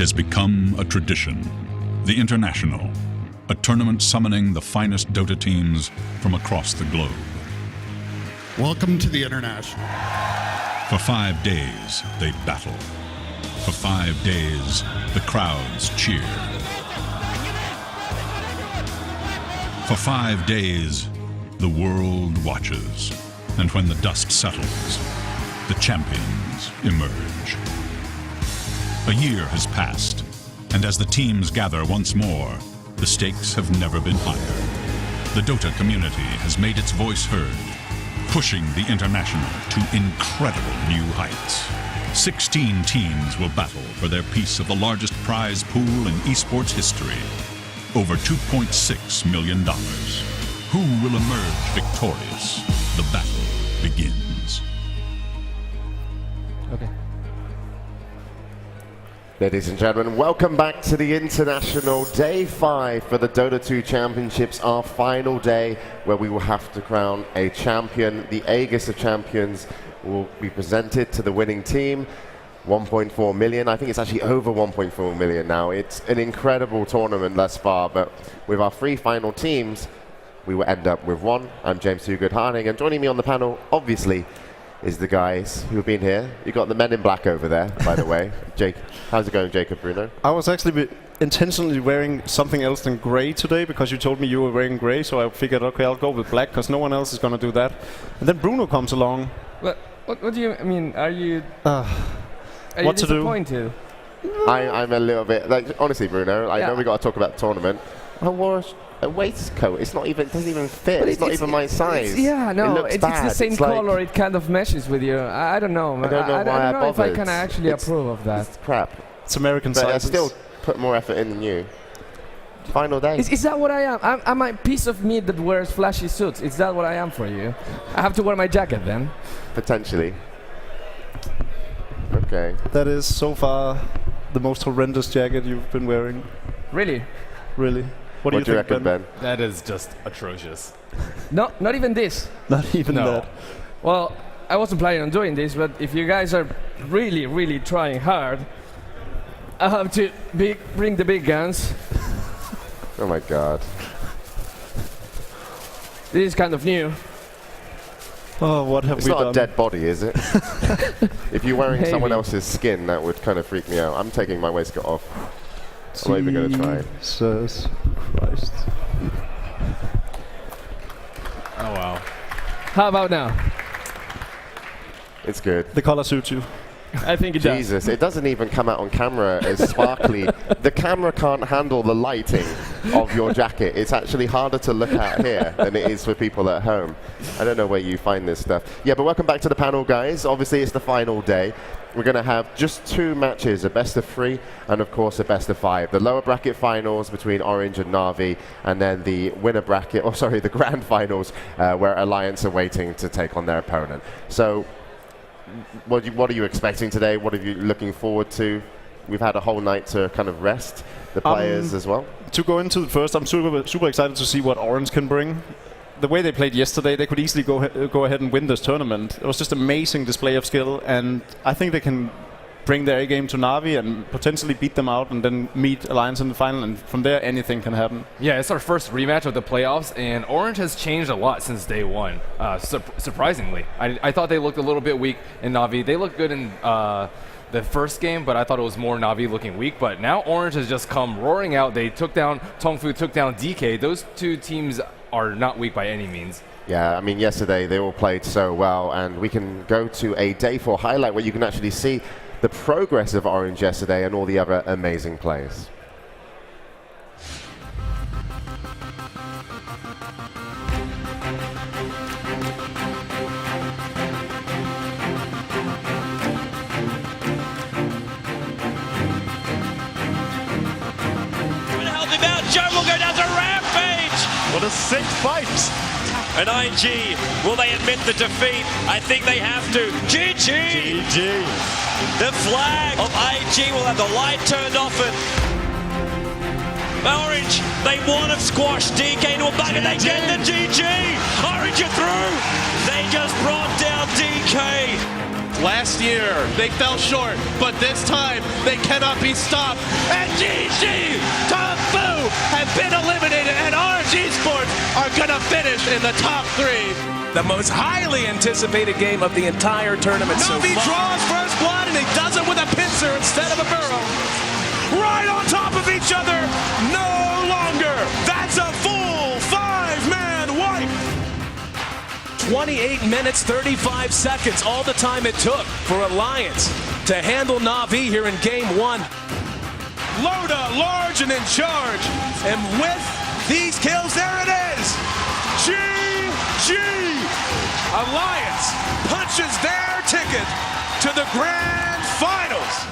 has become a tradition. The International, a tournament summoning the finest Dota teams from across the globe. Welcome to the International. For 5 days, they battle. For 5 days, the crowds cheer. For 5 days, the world watches. And when the dust settles, the champions emerge. A year has passed, and as the teams gather once more, the stakes have never been higher. The Dota community has made its voice heard, pushing the International to incredible new heights. 16 teams will battle for their piece of the largest prize pool in esports history, over $2.6 million. Who will emerge victorious? The battle begins. Okay. Ladies and gentlemen, welcome back to the International Day 5 for the Dota 2 Championships, our final day where we will have to crown a champion. The Aegis of Champions will be presented to the winning team. 1.4 million, I think it's actually over 1.4 million now. It's an incredible tournament thus far, but with our 3 final teams, we will end up with 1. I'm James Toogood-Harding, and joining me on the panel, obviously, is the guys who have been here. You got the men in black over there, by the way. Jake, how's it going, Jacob Bruno? I was actually intentionally wearing something else than grey today because you told me you were wearing grey, so I figured, okay, I'll go with black because no one else is going to do that. And then Bruno comes along. What do you, I mean, are you what to do? disappointed? I'm a little bit, like, honestly, Bruno, I know we got to talk about the tournament. I wore a waistcoat. It doesn't even fit. It's not even my size. It's the same color. It kind of meshes with you. I don't know. I don't know if I can actually approve of that. It's crap. It's American but sizes. I still put more effort in than you. Final day. Is that what I am? I'm a piece of meat that wears flashy suits. Is that what I am for you? I have to wear my jacket then? Potentially. Okay. That is so far the most horrendous jacket you've been wearing. Really? Really? What do you reckon, Ben? That is just atrocious. No, not even this. Not even that. Well, I wasn't planning on doing this, but if you guys are really, really trying hard, I have to bring the big guns. Oh my god. This is kind of new. Oh, what have we done? It's not a dead body, is it? If you're wearing someone else's skin, that would kind of freak me out. I'm taking my waistcoat off. I'm not even going to try. Jesus Christ. Oh, wow. How about now? It's good. The color suits you. I think it does. Jesus, it doesn't even come out on camera as sparkly. The camera can't handle the lighting of your jacket. It's actually harder to look at here than it is for people at home. I don't know where you find this stuff. Yeah, but welcome back to the panel, guys. Obviously, it's the final day. We're going to have just 2 matches, a best of 3 and, of course, a best of 5. The lower bracket finals between Orange and Na'Vi, and then the winner bracket, the grand finals, where Alliance are waiting to take on their opponent. So what are you expecting today? What are you looking forward to? We've had a whole night to kind of rest the players as well. To go into the first, I'm super excited to see what Orange can bring. The way they played yesterday, they could easily go ahead and win this tournament. It was just amazing display of skill, and I think they can bring their A-game to Na'Vi and potentially beat them out and then meet Alliance in the final, and from there anything can happen. Yeah, it's our first rematch of the playoffs, and Orange has changed a lot since day one, surprisingly. I thought they looked a little bit weak in Na'Vi. They looked good in the first game, but I thought it was more Na'Vi looking weak. But now Orange has just come roaring out. They took down Tongfu, took down DK. Those 2 teams are not weak by any means. Yeah, I mean, yesterday they all played so well, and we can go to a Day 4 highlight where you can actually see the progress of Orange yesterday and all the other amazing plays. What a sick fight! And IG, will they admit the defeat? I think they have to. GG! GG! The flag of IG will have the light turned off it. Orange, they want to squash DK into a bucket. They get the GG! Orange are through! They just brought down DK! Last year, they fell short, but this time, they cannot be stopped. And GG, Tom Fu have been eliminated, and RNG Sports are gonna finish in the top 3. The most highly anticipated game of the entire tournament so Na'Vi far. draws first blood, and he does it with a pincer instead of a burrow. Right on top of each other, no longer. That's a full 5-man wipe. 28 minutes, 35 seconds, all the time it took for Alliance to handle Na'Vi here in game 1. Loda, large and in charge. And with these kills, there it is. GG. Alliance punches their ticket to the grand finals.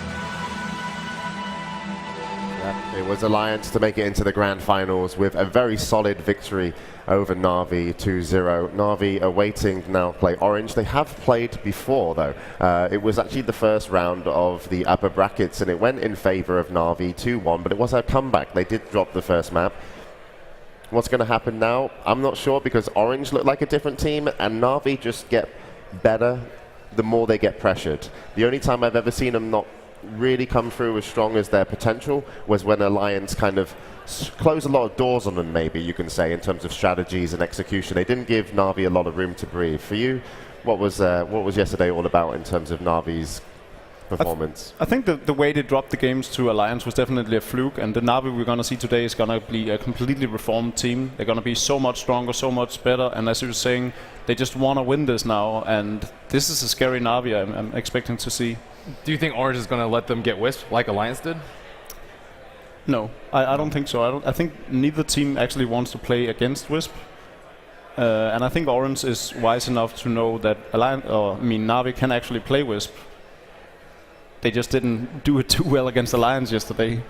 It was Alliance to make it into the grand finals with a very solid victory over Na'Vi 2-0. Na'Vi awaiting now play Orange. They have played before though. It was actually the first round of the upper brackets and it went in favor of Na'Vi 2-1, but it was a comeback. They did drop the first map. What's going to happen now? I'm not sure because Orange looked like a different team and Na'Vi just get better the more they get pressured. The only time I've ever seen them not really come through as strong as their potential was when Alliance kind of closed a lot of doors on them, maybe you can say, in terms of strategies and execution. They didn't give Na'Vi a lot of room to breathe. For you, what was yesterday all about in terms of Na'Vi's performance? I think the way they dropped the games to Alliance was definitely a fluke, and the Na'Vi we're going to see today is going to be a completely reformed team. They're going to be so much stronger, so much better, and as you were saying, they just want to win this now, and this is a scary Na'Vi I'm expecting to see. Do you think Orange is going to let them get whisked like Alliance did? No, I don't think so. I think neither team actually wants to play against Wisp. And I think Orange is wise enough to know that Na'Vi can actually play Wisp. They just didn't do it too well against Alliance yesterday.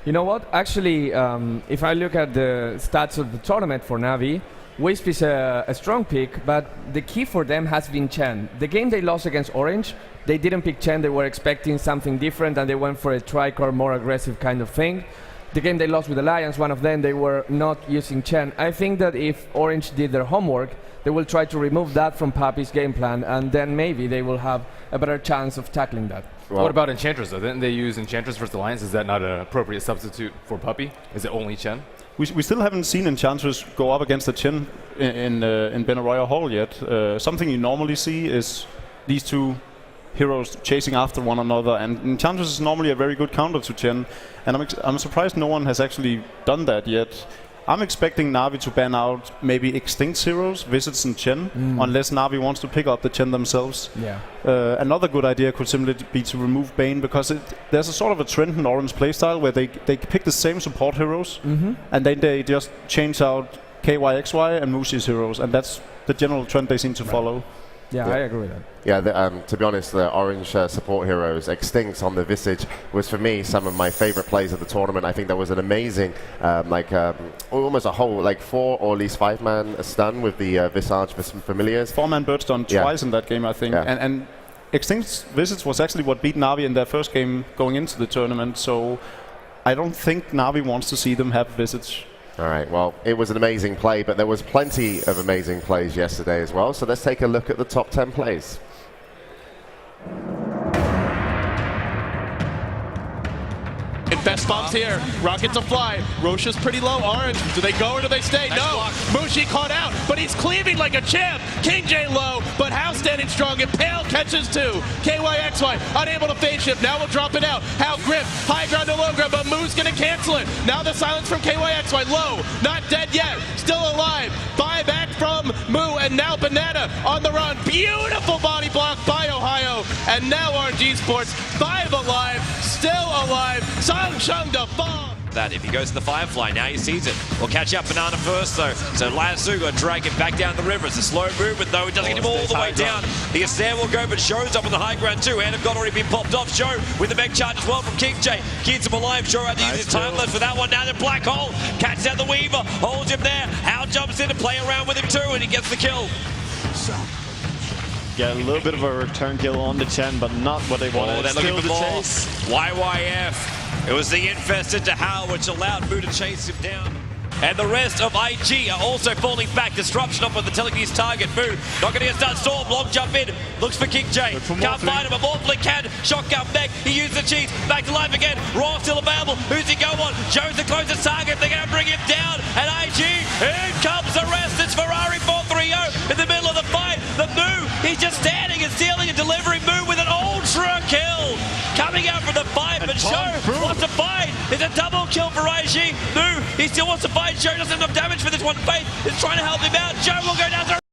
You know what? Actually, if I look at the stats of the tournament for Na'Vi, Wisp is a strong pick, but the key for them has been Chen. The game they lost against Orange, they didn't pick Chen, they were expecting something different and they went for a tricolor, more aggressive kind of thing. The game they lost with Alliance, one of them, they were not using Chen. I think that if Orange did their homework, they will try to remove that from Puppey's game plan and then maybe they will have a better chance of tackling that. Well, what about Enchantress though? Didn't they use Enchantress versus Alliance? Is that not an appropriate substitute for Puppey? Is it only Chen? We still haven't seen Enchantress go up against the Chen in Benaroya Hall yet. Something you normally see is these two heroes chasing after one another, and Enchantress is normally a very good counter to Chen, and I'm surprised no one has actually done that yet. I'm expecting Na'Vi to ban out maybe Extinct Heroes, Visits and Chen, unless Na'Vi wants to pick up the Chen themselves. Yeah. Another good idea could simply be to remove Bane, because there's a sort of a trend in Orange playstyle where they pick the same support heroes, and then they just change out KYXY and Mushi's heroes, and that's the general trend they seem to follow. Yeah, I agree with that. Yeah, to be honest, the Orange support heroes, Extinct on the Visage, was for me some of my favorite plays of the tournament. I think there was an amazing, almost a whole, 4 or at least 5-man stun with the Visage Familiars. 4-man bird stun twice in that game, I think. Yeah. And Extinct's Visage was actually what beat Na'Vi in their first game going into the tournament, so I don't think Na'Vi wants to see them have Visage. All right, well, it was an amazing play, but there was plenty of amazing plays yesterday as well. So let's take a look at the top 10 plays. Best bombs here. Rocket to fly. Roche is pretty low. Orange. Do they go or do they stay? Nice no. Block. Mushi caught out, but he's cleaving like a champ. King J low, but Hao standing strong. And Pale catches two. KYXY unable to phase shift. Now we'll drop it out. Hao grip. High ground to low ground, but Moo's going to cancel it. Now the silence from KYXY. Low. Not dead yet. Still alive. Buyback from Moo. And now Banana on the run. Beautiful body block by Ohio. And now RNG Sports 5 alive. Still alive. Chung to fall. That if he goes to the Firefly, now he sees it. We'll catch up Banana first though. So Layasuga drag him back down the river. It's a slow movement though. It doesn't get him all the way down. The Astaire will go, but Show's up on the high ground too. Hand of God already been popped off. Show with the mech charge as well from King J. Keeps him alive. Show had to use his time left for that one. Now the Black Hole catches out the Weaver. Holds him there. Hao jumps in to play around with him too, and he gets the kill. Get a little bit of a return kill on the Chen, but not what they wanted. They're looking for more. YYF. It was the infested to Hao, which allowed Moo to chase him down. And the rest of IG are also falling back. Disruption up with the telekinesis target. Moo not going to get start. Storm, long jump in. Looks for King J. Can't find him. A Morphling can. Shotgun mech. He used the cheese. Back to life again. Raw still available. Who's he go on? Joe's the closest target. They're going to bring him down. And IG, in comes the rest. It's Ferrari 430 in the middle of the fight. The Moo, he's just standing and stealing and delivering. Moo with an ultra kill. Coming out from the fight, but Show wants to fight. It's a double kill for IG. Moo, he still wants to fight. Show doesn't have enough damage for this one. Faith is trying to help him out. Joe will go